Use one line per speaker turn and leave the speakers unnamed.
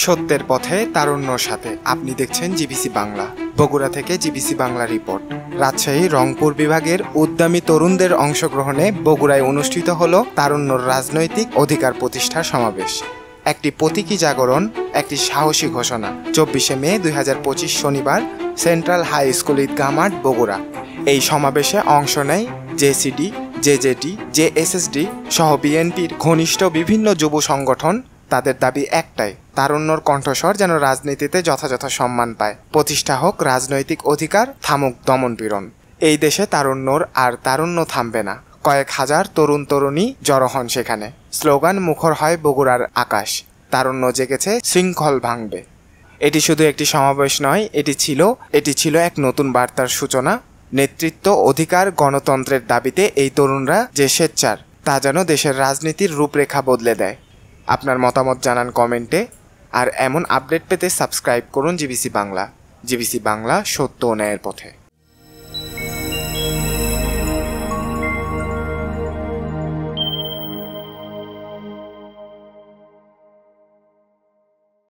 সত্যের পথে তারুণ্যর সাথে আপনি দেখছেন জিবিসি বাংলা। বগুড়া থেকে জিবিসি বাংলা রিপোর্ট। রাজশাহী রংপুর বিভাগের উদ্যমী তরুণদের অংশগ্রহণে বগুড়ায় অনুষ্ঠিত হল তারুণ্যর রাজনৈতিক অধিকার প্রতিষ্ঠার সমাবেশ। একটি প্রতীকী জাগরণ, একটি সাহসী ঘোষণা। 24শে মে 2025 শনিবার সেন্ট্রাল হাই স্কুল ঈদগাহ মাঠ, বগুড়া। এই সমাবেশে অংশ নেয় জেসিডি, জেজেটি, জেএসএসডি সহ বিএনপির ঘনিষ্ঠ বিভিন্ন যুব সংগঠন। তাদের দাবি একটাই, তারুণ্যর কণ্ঠস্বর যেন রাজনীতিতে যথাযথ সম্মান পায়, প্রতিষ্ঠা হোক রাজনৈতিক অধিকার, থামুক দমনপীড়ন। এই দেশে তারুণ্যর আর তারুণ্য থামবে না। কয়েক হাজার তরুণ তরুণী জড়ো হন সেখানে। স্লোগান মুখর হয় বগুড়ার আকাশ, তারুণ্য জেগেছে, শৃঙ্খল ভাঙবে। এটি শুধু একটি সমাবেশ নয়, এটি ছিল এক নতুন বার্তার সূচনা। নেতৃত্ব, অধিকার, গণতন্ত্রের দাবিতে এই তরুণরা যে সোচ্চার, তা যেন দেশের রাজনীতির রূপরেখা বদলে দেয়। আপনার মতামত জানান কমেন্টে। আর এমন আপডেট পেতে সাবস্ক্রাইব করুন জিবিসি বাংলা। জিবিসি বাংলা, সত্য ও ন্যায়ের পথে।